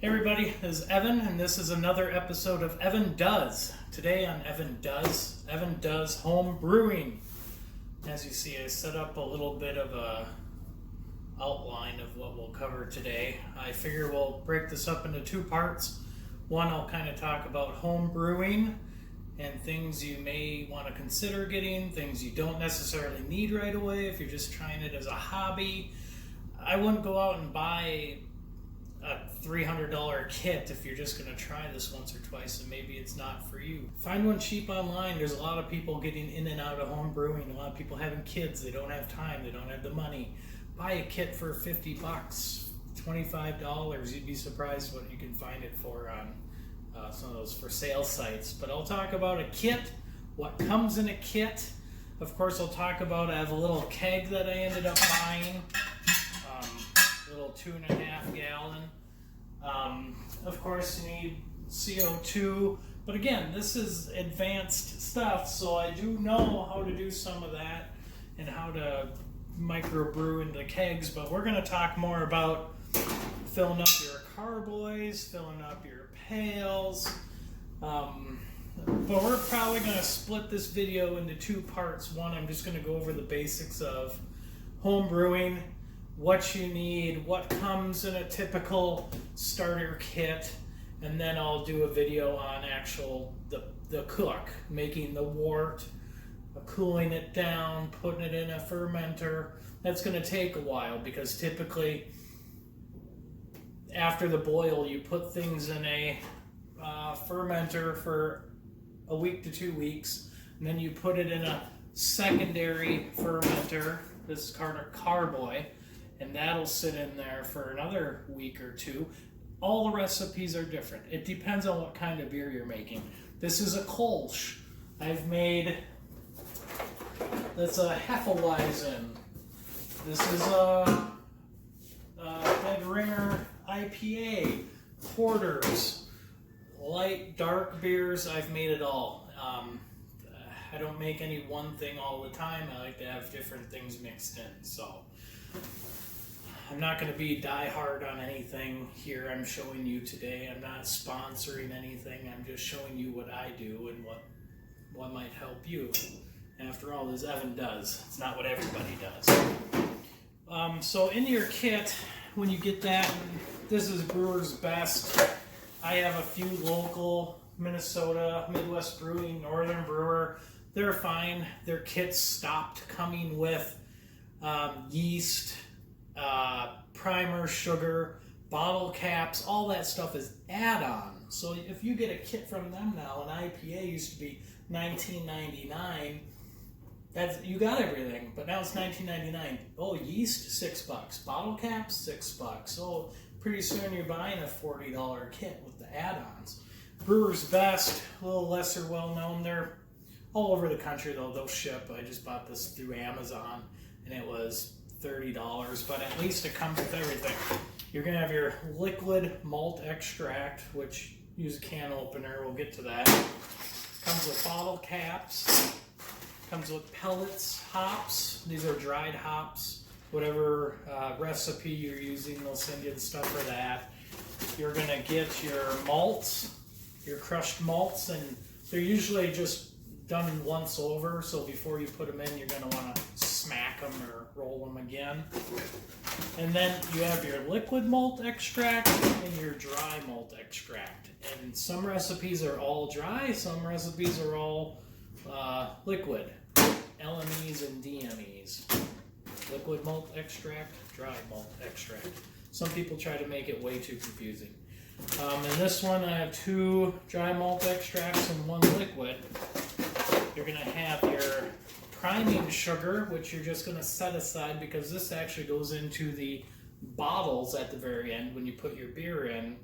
Hey everybody, this is Evan, and this is another episode of Evan Does. Today on Evan Does Home Brewing. As you see, I set up a little bit of a outline of what we'll cover today. I figure we'll break this up into two parts. One, I'll kind of talk about home brewing and things you may want to consider getting, things you don't necessarily need right away if you're just trying it as a hobby. I wouldn't go out and buy a $300 kit if you're just going to try this once or twice and maybe it's not for you. Find one cheap online. There's a lot of people getting in and out of home brewing. A lot of people having kids. They don't have time. They don't have the money. Buy a kit for $50, $25. You'd be surprised what you can find it for on some of those for sale sites. But I'll talk about a kit, what comes in a kit. Of course, I'll talk about, I have a little keg that I ended up buying. Little 2.5 gallon. Of course, you need CO2, but again, this is advanced stuff, so I do know how to do some of that and how to microbrew into kegs. But we're going to talk more about filling up your carboys, filling up your pails. But we're probably going to split this video into two parts. One, I'm just going to go over the basics of home brewing, what you need, what comes in a typical starter kit, and then I'll do a video on the cook, making the wort, cooling it down, putting it in a fermenter. That's going to take a while because typically after the boil you put things in a fermenter for a week to 2 weeks, and then you put it in a secondary fermenter, this is carboy, and that'll sit in there for another week or two. All the recipes are different. It depends on what kind of beer you're making. This is a Kolsch. I've made, that's a Hefeweizen. This is a Bed Ringer IPA, porters, light, dark beers. I've made it all. I don't make any one thing all the time. I like to have different things mixed in, so I'm not going to be die-hard on anything here I'm showing you today. I'm not sponsoring anything. I'm just showing you what I do and what might help you. After all, this Evan does. It's not what everybody does. So in your kit, when you get that, this is Brewer's Best. I have a few local Minnesota, Midwest Brewing, Northern Brewer. They're fine. Their kits stopped coming with yeast, primer, sugar, bottle caps. All that stuff is add-on. So if you get a kit from them now, an IPA used to be $19.99. You got everything, but now it's $19.99. Oh, yeast, $6. Bottle caps, $6. So pretty soon you're buying a $40 kit with the add-ons. Brewer's Best, a little lesser well-known. They're all over the country though. They'll ship. I just bought this through Amazon, and it was $30, but at least it comes with everything. You're going to have your liquid malt extract, which use a can opener. We'll get to that. Comes with bottle caps. Comes with pellets, hops. These are dried hops. Whatever recipe you're using, they'll send you the stuff for that. You're going to get your malts, your crushed malts, and they're usually just done once over, so before you put them in, you're going to want to smack them or roll them again. And then you have your liquid malt extract and your dry malt extract. And some recipes are all dry, some recipes are all liquid. LMEs and DMEs. Liquid malt extract, dry malt extract. Some people try to make it way too confusing. In this one, I have 2 dry malt extracts and 1 liquid. You're going to have your priming sugar, which you're just going to set aside because this actually goes into the bottles at the very end when you put your beer in,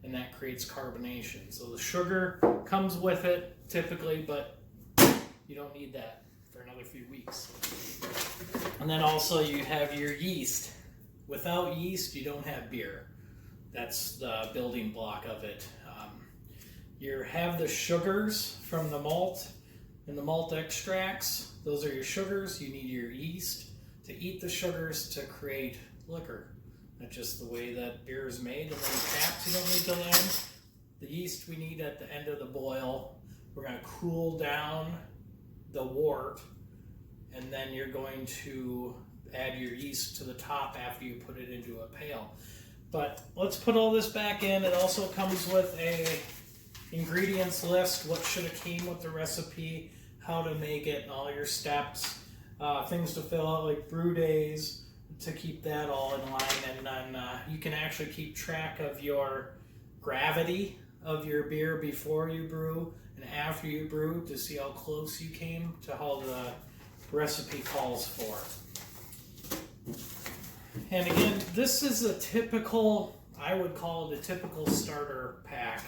and that creates carbonation. So the sugar comes with it typically, but you don't need that for another few weeks. And then also you have your yeast. Without yeast, you don't have beer. That's the building block of it. You have the sugars from the malt and the malt extracts. Those are your sugars. You need your yeast to eat the sugars to create liquor. That's just the way that beer is made. And then caps you don't need till the end. The yeast we need at the end of the boil. We're going to cool down the wort, and then you're going to add your yeast to the top after you put it into a pail. But let's put all this back in. It also comes with a ingredients list, what should have came with the recipe, how to make it, and all your steps, things to fill out like brew days to keep that all in line. And then you can actually keep track of your gravity of your beer before you brew and after you brew to see how close you came to how the recipe calls for. And again, this is a typical, I would call it a typical starter pack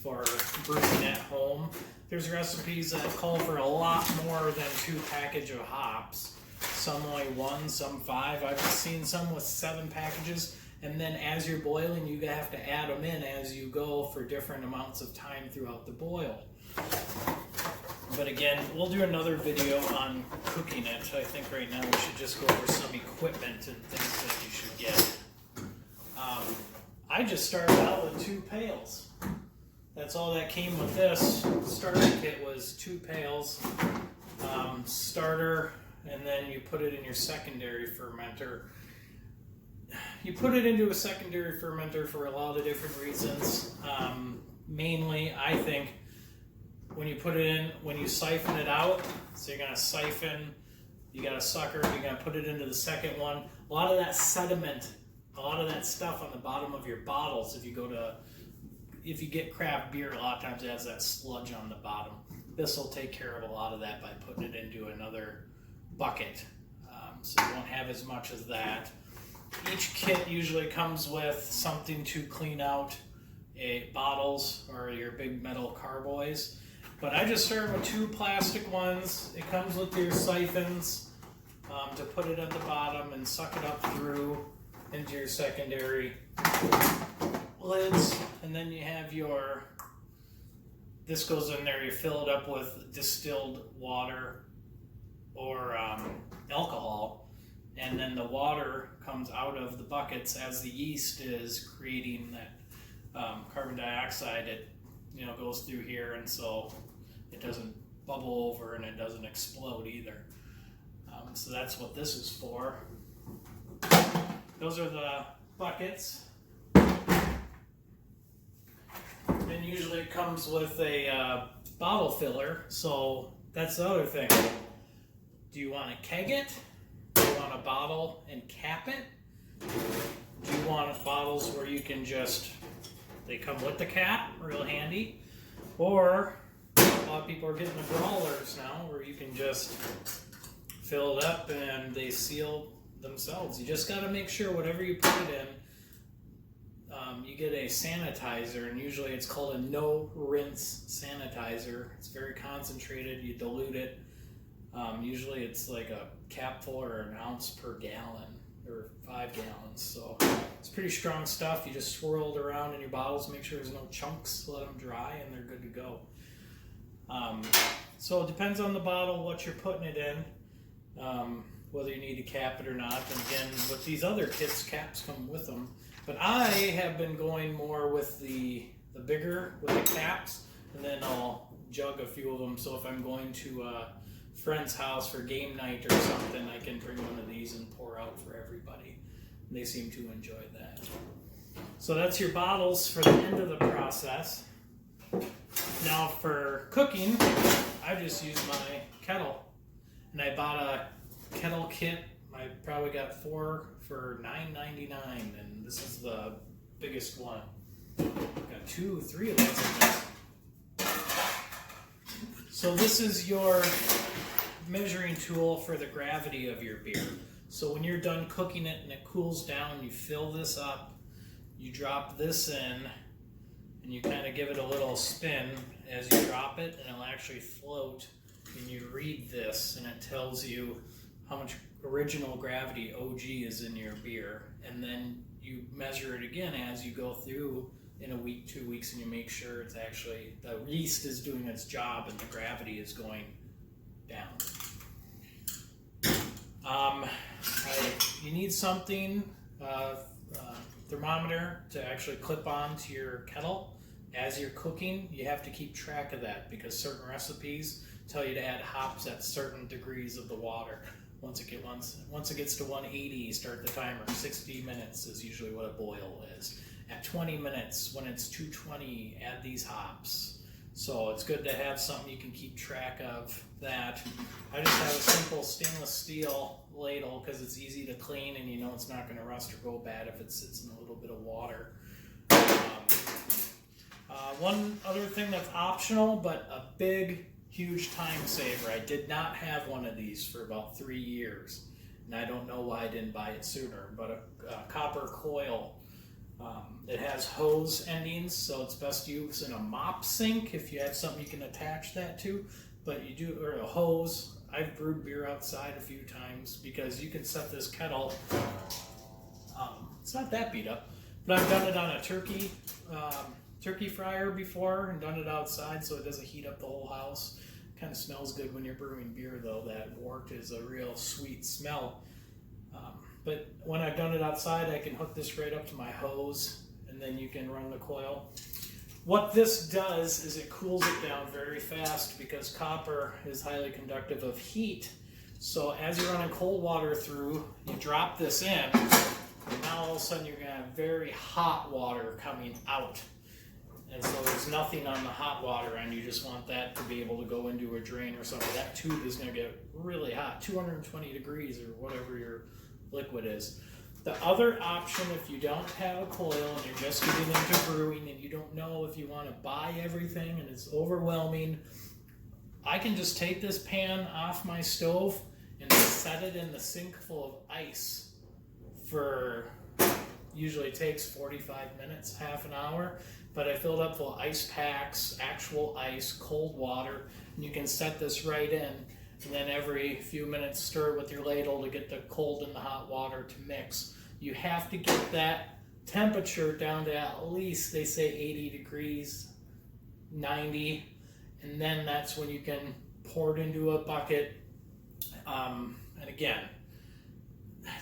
for brewing at home. There's recipes that call for a lot more than 2 packages of hops. Some only 1, some 5. I've seen some with 7 packages. And then as you're boiling, you have to add them in as you go for different amounts of time throughout the boil. But again, we'll do another video on cooking it. I think right now we should just go over some equipment and things that you should get. I just started out with 2 pails. That's all that came with this. Starter kit was 2 pails, starter, and then you put it in your secondary fermenter. You put it into a secondary fermenter for a lot of different reasons. Mainly, I think, when you put it in, when you siphon it out, so you're going to siphon, you got a sucker, you're going to put it into the second one. A lot of that sediment, a lot of that stuff on the bottom of your bottles, if you get craft beer, a lot of times it has that sludge on the bottom. This will take care of a lot of that by putting it into another bucket. So you won't have as much as that. Each kit usually comes with something to clean out bottles or your big metal carboys. But I just started with 2 plastic ones. It comes with your siphons to put it at the bottom and suck it up through into your secondary lids. And then you have this goes in there, you fill it up with distilled water or alcohol. And then the water comes out of the buckets as the yeast is creating that carbon dioxide. It goes through here, and so it doesn't bubble over and it doesn't explode either. So that's what this is for. Those are the buckets. And usually it comes with a bottle filler, so that's the other thing. Do you want to keg it? Do you want a bottle and cap it? Do you want bottles where you can they come with the cap, real handy? Or a lot of people are getting the growlers now where you can just fill it up and they seal themselves. You just got to make sure whatever you put it in, you get a sanitizer, and usually it's called a no rinse sanitizer. It's very concentrated. You dilute it. Usually it's like a capful or an ounce per gallon or 5 gallons. So it's pretty strong stuff. You just swirl it around in your bottles, make sure there's no chunks, let them dry, and they're good to go. So it depends on the bottle, what you're putting it in, whether you need to cap it or not. And again, with these other kits, caps come with them. But I have been going more with the bigger, with the caps, and then I'll jug a few of them. So if I'm going to a friend's house for game night or something, I can bring one of these and pour out for everybody. And they seem to enjoy that. So that's your bottles for the end of the process. Now for cooking, I just use my kettle. And I bought a kettle kit. I probably got 4 for $9.99, and this is the biggest one. I've got 2, 3 of these in this. So this is your measuring tool for the gravity of your beer. So when you're done cooking it and it cools down, you fill this up, you drop this in, and you kind of give it a little spin as you drop it, and it'll actually float. And you read this, and it tells you how much original gravity, OG, is in your beer. And then you measure it again as you go through in a week, 2 weeks, and you make sure it's actually, the yeast is doing its job and the gravity is going down. You need something, a thermometer to actually clip on to your kettle. As you're cooking, you have to keep track of that because certain recipes tell you to add hops at certain degrees of the water. Once it gets to 180, you start the timer. 60 minutes is usually what a boil is. At 20 minutes, when it's 220, add these hops. So it's good to have something you can keep track of that. I just have a simple stainless steel ladle because it's easy to clean and you know it's not going to rust or go bad if it sits in a little bit of water. One other thing that's optional, but a big, huge time saver. I did not have one of these for about 3 years, and I don't know why I didn't buy it sooner, but a copper coil. It has hose endings, so it's best used in a mop sink if you have something you can attach that to, but you do, or a hose. I've brewed beer outside a few times because you can set this kettle, it's not that beat up, but I've done it on a turkey fryer before and done it outside so it doesn't heat up the whole house. Kind of smells good when you're brewing beer though. That wort is a real sweet smell. But when I've done it outside, I can hook this right up to my hose and then you can run the coil. What this does is it cools it down very fast because copper is highly conductive of heat. So as you're running cold water through, you drop this in, and now all of a sudden you're going to have very hot water coming out. And so there's nothing on the hot water end. You just want that to be able to go into a drain or something. That tube is going to get really hot, 220 degrees or whatever your liquid is. The other option, if you don't have a coil and you're just getting into brewing and you don't know if you want to buy everything and it's overwhelming, I can just take this pan off my stove and set it in the sink full of ice for, usually takes 45 minutes, half an hour. But I filled up full of ice packs, actual ice, cold water, and you can set this right in, and then every few minutes stir with your ladle to get the cold and the hot water to mix. You have to get that temperature down to at least, they say 80 degrees, 90, and then that's when you can pour it into a bucket. And again,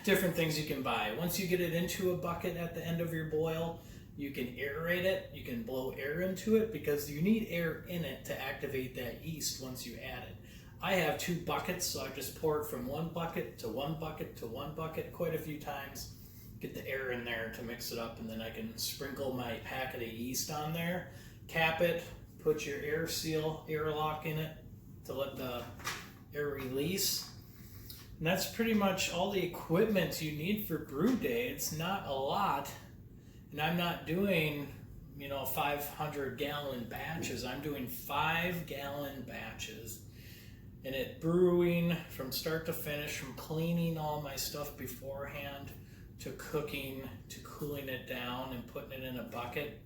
different things you can buy. Once you get it into a bucket at the end of your boil, you can aerate it, you can blow air into it because you need air in it to activate that yeast once you add it. I have 2 buckets, so I just pour it from one bucket to one bucket to one bucket quite a few times, get the air in there to mix it up, and then I can sprinkle my packet of yeast on there, cap it, put your airlock in it to let the air release. And that's pretty much all the equipment you need for brew day. It's not a lot. And I'm not doing, 500-gallon batches. I'm doing 5-gallon batches. And it brewing from start to finish, from cleaning all my stuff beforehand to cooking to cooling it down and putting it in a bucket.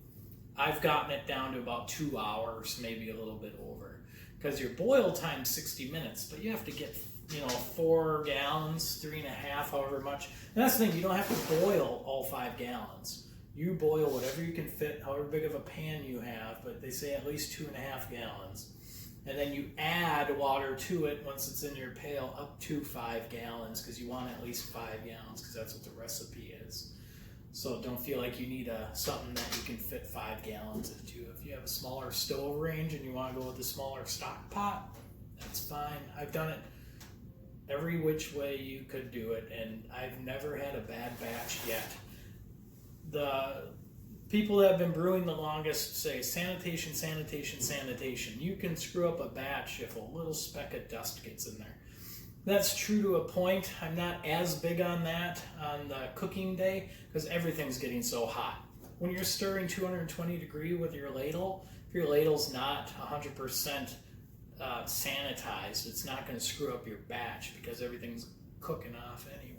I've gotten it down to about 2 hours, maybe a little bit over. Because your boil time's 60 minutes, but you have to get 4 gallons, 3.5, however much. And that's the thing, you don't have to boil all 5 gallons. You boil whatever you can fit, however big of a pan you have, but they say at least 2.5 gallons. And then you add water to it once it's in your pail up to 5 gallons because you want at least 5 gallons because that's what the recipe is. So don't feel like you need something that you can fit 5 gallons into. If you have a smaller stove range and you want to go with a smaller stock pot, that's fine. I've done it every which way you could do it, and I've never had a bad batch yet. The people that have been brewing the longest say sanitation, sanitation, sanitation. You can screw up a batch if a little speck of dust gets in there. That's true to a point. I'm not as big on that on the cooking day because everything's getting so hot. When you're stirring 220 degree with your ladle, if your ladle's not 100% sanitized, it's not going to screw up your batch because everything's cooking off anyway.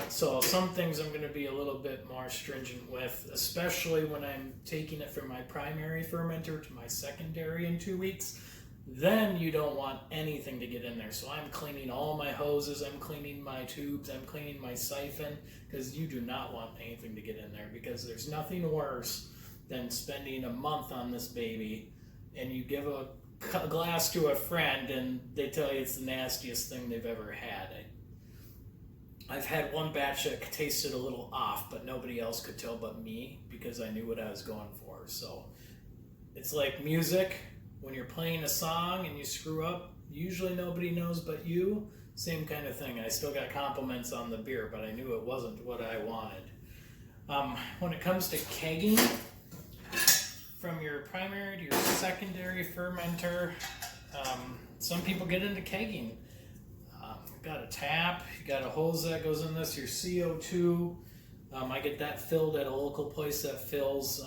So some things I'm going to be a little bit more stringent with, especially when I'm taking it from my primary fermenter to my secondary in 2 weeks. Then you don't want anything to get in there. So I'm cleaning all my hoses, I'm cleaning my tubes, I'm cleaning my siphon, because you do not want anything to get in there, because there's nothing worse than spending a month on this baby and you give a glass to a friend and they tell you it's the nastiest thing they've ever had. I've had one batch that tasted a little off, but nobody else could tell but me because I knew what I was going for. So it's like music. When you're playing a song and you screw up, usually nobody knows but you. Same kind of thing. I still got compliments on the beer, but I knew it wasn't what I wanted. When it comes to kegging, from your primary to your secondary fermenter, some people get into kegging. You've got a tap, you got a hose that goes in this, your CO2. I get that filled at a local place that fills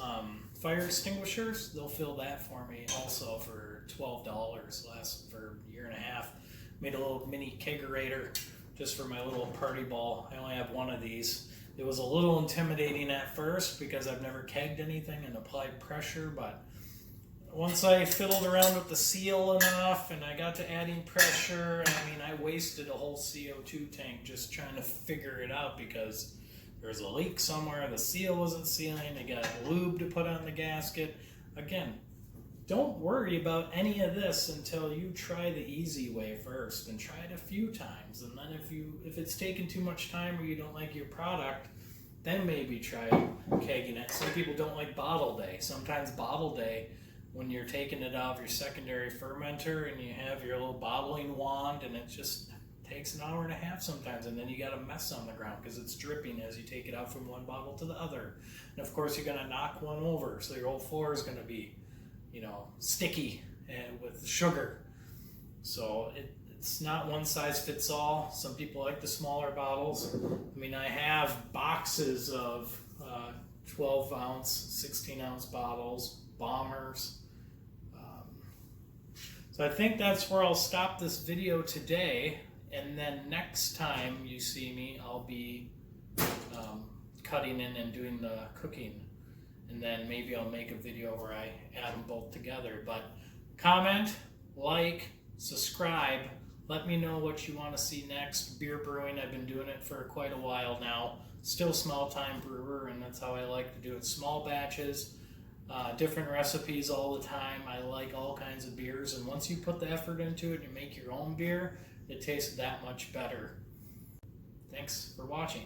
fire extinguishers. They'll fill that for me also for $12. Lasts for a year and a half. Made a little mini kegerator just for my little party ball. I only have one of these. It was a little intimidating at first because I've never kegged anything and applied pressure, but once I fiddled around with the seal enough and I got to adding pressure, I mean, I wasted a whole CO2 tank just trying to figure it out because there was a leak somewhere, the seal wasn't sealing, I got lube to put on the gasket. Again, don't worry about any of this until you try the easy way first, and try it a few times. And then if it's taking too much time or you don't like your product, then maybe try kegging it. Some people don't like bottle day. Sometimes bottle day, when you're taking it out of your secondary fermenter and you have your little bottling wand, and it just takes an hour and a half sometimes, and then you got a mess on the ground because it's dripping as you take it out from one bottle to the other. And of course you're going to knock one over, so your whole floor is going to be, sticky and with sugar. So it's not one size fits all. Some people like the smaller bottles. I mean, I have boxes of 12 ounce, 16 ounce bottles, bombers. So I think that's where I'll stop this video today. And then next time you see me, I'll be cutting in and doing the cooking. And then maybe I'll make a video where I add them both together. But comment, like, subscribe. Let me know what you want to see next. Beer brewing, I've been doing it for quite a while now. Still small time brewer, and that's how I like to do it. Small batches, different recipes all the time. I like all kinds of beers, and once you put the effort into it and you make your own beer, it tastes that much better. Thanks for watching.